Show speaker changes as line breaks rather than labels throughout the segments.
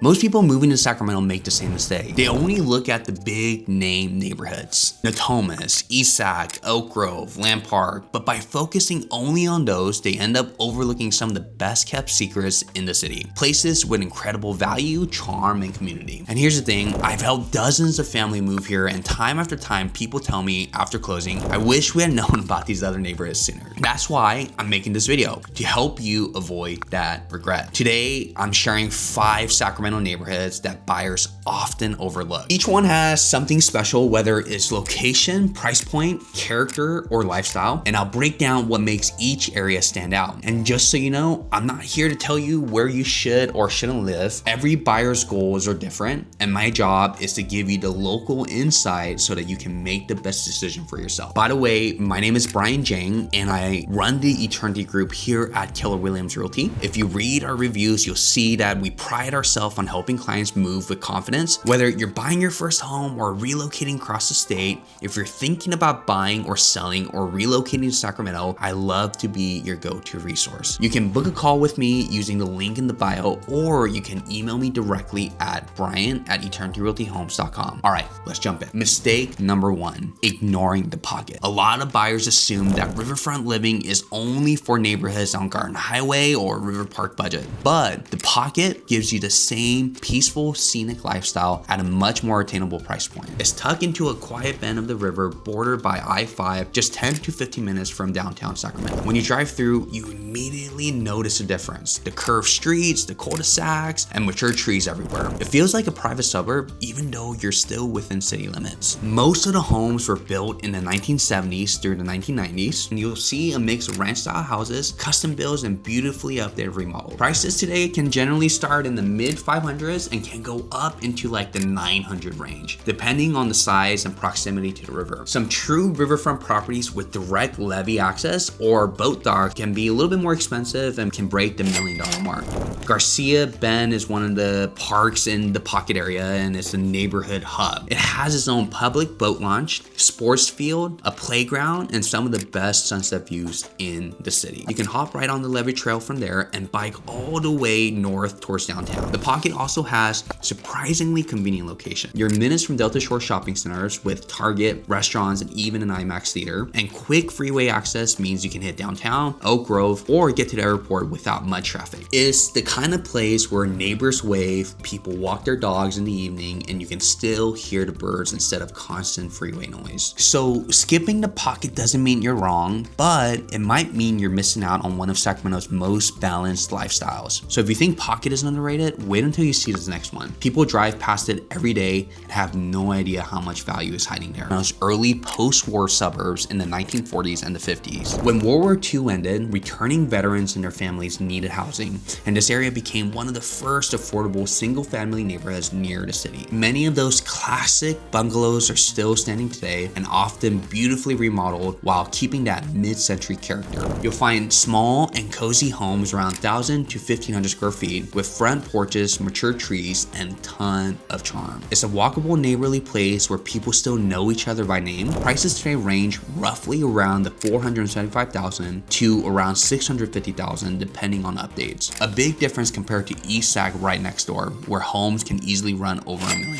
Most people moving to Sacramento make the same mistake. They only look at the big name neighborhoods, Natomas, East Sac, Elk Grove, Land Park, but by focusing only on those, they end up overlooking some of the best kept secrets in the city. Places with incredible value, charm, and community. And here's the thing, I've helped dozens of families move here, and time after time, people tell me after closing, I wish we had known about these other neighborhoods sooner. That's why I'm making this video, to help you avoid that regret. Today, I'm sharing 5 Sacramento neighborhoods that buyers often overlook. Each one has something special, whether it's location, price point, character, or lifestyle, and I'll break down what makes each area stand out. And just so you know, I'm not here to tell you where you should or shouldn't live. Every buyer's goals are different, and my job is to give you the local insight so that you can make the best decision for yourself. By the way, my name is Brian Jang, and I run the Eternity Group here at Keller Williams Realty. If you read our reviews, you'll see that we pride ourselves on helping clients move with confidence. Whether you're buying your first home or relocating across the state, if you're thinking about buying or selling or relocating to Sacramento, I love to be your go-to resource. You can book a call with me using the link in the bio, or you can email me directly at brian@eternityrealtyhomes.com. All right, let's jump in. Mistake number 1, ignoring the pocket. A lot of buyers assume that riverfront living is only for neighborhoods on Garden Highway or River Park budget, but the pocket gives you the same peaceful, scenic lifestyle at a much more attainable price point. It's tucked into a quiet bend of the river bordered by I-5, just 10 to 15 minutes from downtown Sacramento. When you drive through, you immediately notice a difference. The curved streets, the cul-de-sacs, and mature trees everywhere. It feels like a private suburb, even though you're still within city limits. Most of the homes were built in the 1970s through the 1990s, and you'll see a mix of ranch-style houses, custom builds, and beautifully updated remodels. Prices today can generally start in the mid 500s and can go up into like the 900 range, depending on the size and proximity to the river. Some true riverfront properties with direct levee access or boat dock can be a little bit more expensive and can break the $1 million mark. Garcia Bend is one of the parks in the pocket area, and it's a neighborhood hub. It has its own public boat launch, sports field, a playground, and some of the best sunset views in the city. You can hop right on the levee trail from there and bike all the way north towards downtown. The pocket also has surprisingly convenient location. You're minutes from Delta Shore shopping centers with Target, restaurants, and even an IMAX theater. And quick freeway access means you can hit downtown, Elk Grove, or get to the airport without much traffic. It's the kind of place where neighbors wave, people walk their dogs in the evening, and you can still hear the birds instead of constant freeway noise. So skipping the pocket doesn't mean you're wrong, but it might mean you're missing out on one of Sacramento's most balanced lifestyles. So if you think pocket is underrated, wait until you see this next one. People drive past it every day and have no idea how much value is hiding there. Those early post-war suburbs in the 1940s and the 50s. When World War II ended, returning veterans and their families needed housing, and this area became one of the first affordable single-family neighborhoods near the city. Many of those classic bungalows are still standing today and often beautifully remodeled while keeping that mid-century character. You'll find small and cozy homes around 1,000 to 1,500 square feet with front porches, mature trees, and a ton of charm. It's a walkable neighborly place where people still know each other by name. Prices today range roughly around the $475,000 to around $650,000 depending on updates. A big difference compared to East Sac right next door, where homes can easily run over $1 million.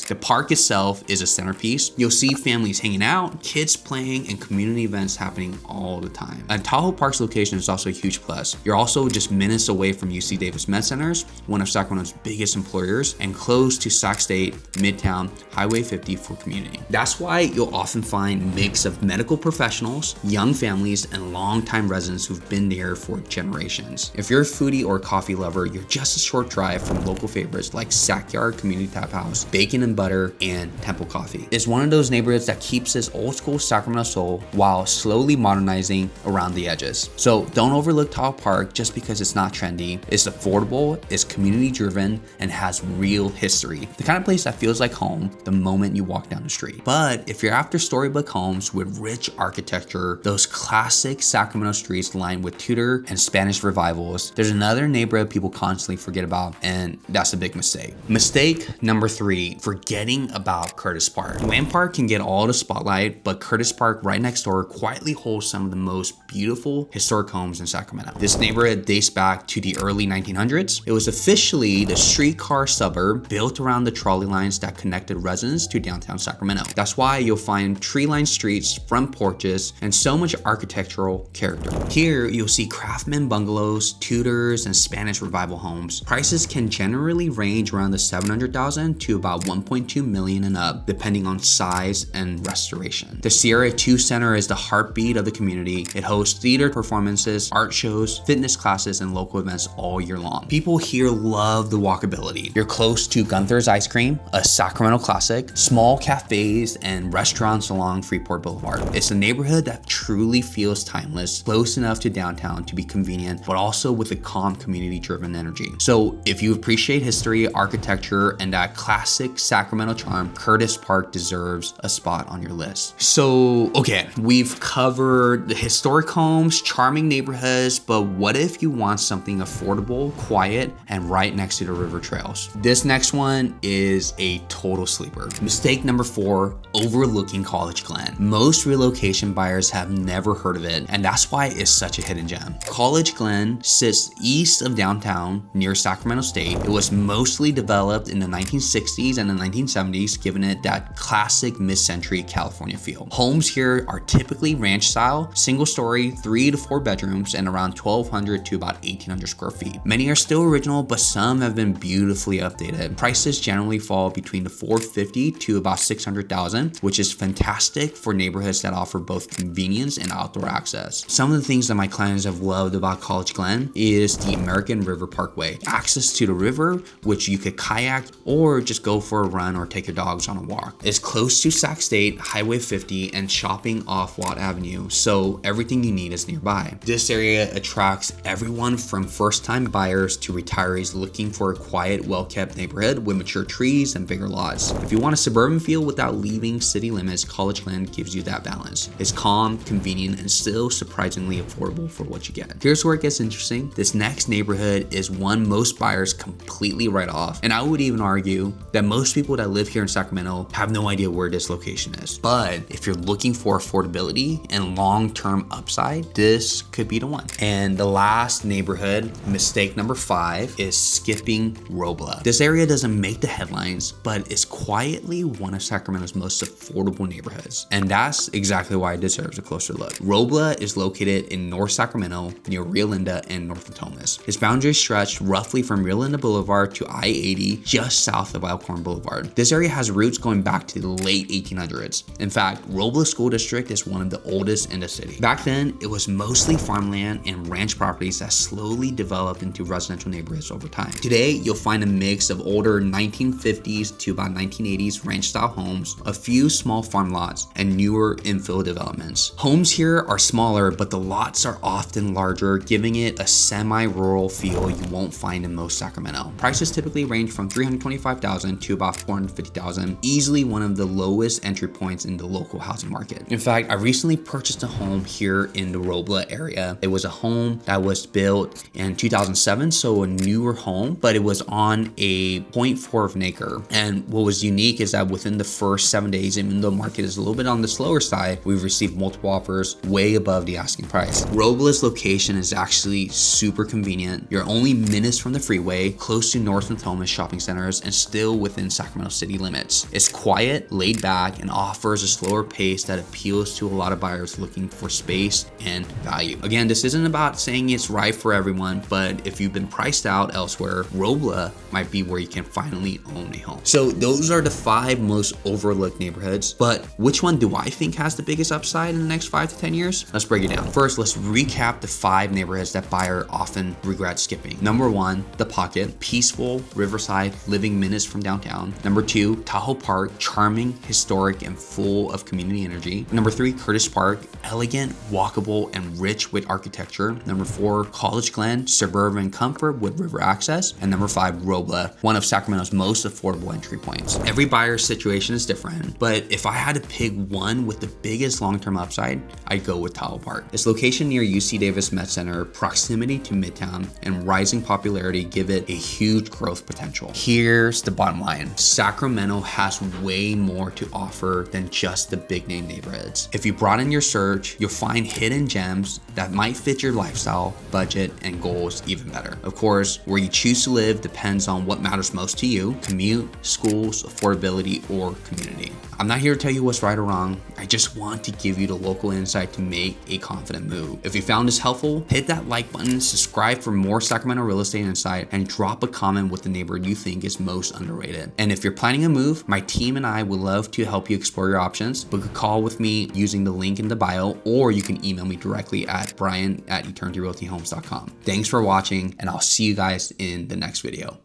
The park itself is a centerpiece. You'll see families hanging out, kids playing, and community events happening all the time. And Tahoe Park's location is also a huge plus. You're also just minutes away from UC Davis Med Centers, one of Sacramento's biggest employers, and close to Sac State, Midtown, Highway 50 for community. That's why you'll often find a mix of medical professionals, young families, and longtime residents who've been there for generations. If you're a foodie or a coffee lover, you're just a short drive from local favorites like Sackyard Community Tap House, Bacon and Butter, and Temple Coffee. It's one of those neighborhoods that keeps its old school Sacramento soul while slowly modernizing around the edges. So don't overlook Tahoe Park just because it's not trendy. It's affordable, it's community driven, and has real history. The kind of place that feels like home the moment you walk down the street. But if you're after storybook homes with rich architecture, those classic Sacramento streets lined with Tudor and Spanish revivals, there's another neighborhood people constantly forget about, and that's a big mistake. Mistake number 3, forgetting about Curtis Park. Land Park can get all the spotlight, but Curtis Park right next door quietly holds some of the most beautiful historic homes in Sacramento. This neighborhood dates back to the early 1900s. It was officially essentially the streetcar suburb built around the trolley lines that connected residents to downtown Sacramento. That's why you'll find tree-lined streets, front porches, and so much architectural character. Here, you'll see craftsman bungalows, Tudors, and Spanish revival homes. Prices can generally range around the $700,000 to about $1.2 million and up, depending on size and restoration. The Sierra 2 Center is the heartbeat of the community. It hosts theater performances, art shows, fitness classes, and local events all year long. People here love the walkability. You're close to Gunther's Ice Cream, a Sacramento classic, small cafes, and restaurants along Freeport Boulevard. It's a neighborhood that truly feels timeless, close enough to downtown to be convenient, but also with a calm, community-driven energy. So if you appreciate history, architecture, and that classic Sacramento charm, Curtis Park deserves a spot on your list. So, okay, we've covered the historic homes, charming neighborhoods, but what if you want something affordable, quiet, and right next to the river trails? This next one is a total sleeper. Mistake number 4, overlooking College Glen. Most relocation buyers have never heard of it, and that's why it's such a hidden gem. College Glen sits east of downtown near Sacramento State. It was mostly developed in the 1960s and the 1970s, giving it that classic mid-century California feel. Homes here are typically ranch style, single story, 3 to 4 bedrooms, and around 1,200 to about 1,800 square feet. Many are still original, but some have been beautifully updated. Prices generally fall between the $450,000 to about $600,000, which is fantastic for neighborhoods that offer both convenience and outdoor access. Some of the things that my clients have loved about College Glen is the American River Parkway. Access to the river, which you could kayak or just go for a run or take your dogs on a walk. It's close to Sac State, Highway 50, and shopping off Watt Avenue, so everything you need is nearby. This area attracts everyone from first-time buyers to retirees looking for a quiet, well-kept neighborhood with mature trees and bigger lots. If you want a suburban feel without leaving city limits, College Glen gives you that balance. It's calm, convenient, and still surprisingly affordable for what you get. Here's where it gets interesting. This next neighborhood is one most buyers completely write off, and I would even argue that most people that live here in Sacramento have no idea where this location is. But if you're looking for affordability and long-term upside, this could be the one. And the last neighborhood, mistake number 5, is skipping Robla. This area doesn't make the headlines, but it's quietly one of Sacramento's most affordable neighborhoods. And that's exactly why it deserves a closer look. Robla is located in North Sacramento near Rio Linda and North Natomas. Its boundaries stretch roughly from Rio Linda Boulevard to I-80, just south of Elkhorn Boulevard. This area has roots going back to the late 1800s. In fact, Robla School District is one of the oldest in the city. Back then, it was mostly farmland and ranch properties that slowly developed into residential neighborhoods over time. Today, you'll find a mix of older 1950s to about 1980s ranch-style homes, a few small farm lots, and newer infill developments. Homes here are smaller, but the lots are often larger, giving it a semi-rural feel you won't find in most Sacramento. Prices typically range from $325,000 to about $450,000, easily one of the lowest entry points in the local housing market. In fact, I recently purchased a home here in the Robla area. It was a home that was built in 2007, so a newer home, but it was on a 0.4 of an acre. And what was unique is that within the first 7 days, even though the market is a little bit on the slower side, we've received multiple offers way above the asking price. Robla's location is actually super convenient. You're only minutes from the freeway, close to North Natomas shopping centers, and still within Sacramento city limits. It's quiet, laid back, and offers a slower pace that appeals to a lot of buyers looking for space and value. Again, this isn't about saying it's right for everyone, but if you've been priced out elsewhere, Robla might be where you can finally own a home. So those are the 5 most overlooked neighborhoods, but which one do I think has the biggest upside in the next 5 to 10 years? Let's break it down. First, let's recap the 5 neighborhoods that buyer often regret skipping. Number 1, The Pocket, peaceful, Riverside, living minutes from downtown. Number 2, Tahoe Park, charming, historic, and full of community energy. Number 3, Curtis Park, elegant, walkable, and rich with architecture. Number 4, College Glen, suburban comfort with river access. And number 5, Robla, one of Sacramento's most affordable entry points. Every buyer's situation is different, but if I had to pick one with the biggest long-term upside, I'd go with Tahoe Park. Its location near UC Davis Med Center, proximity to Midtown, and rising popularity give it a huge growth potential. Here's the bottom line. Sacramento has way more to offer than just the big name neighborhoods. If you broaden your search, you'll find hidden gems that might fit your lifestyle, budget, and goals even better. Of course, where you choose to to live depends on what matters most to you: commute, schools, affordability, or community. I'm not here to tell you what's right or wrong. I just want to give you the local insight to make a confident move. If you found this helpful, hit that like button, subscribe for more Sacramento real estate insight, and drop a comment with the neighborhood you think is most underrated. And if you're planning a move, my team and I would love to help you explore your options. Book a call with me using the link in the bio, or you can email me directly at brian@eternityrealtyhomes.com. Thanks for watching, and I'll see you guys in the next video.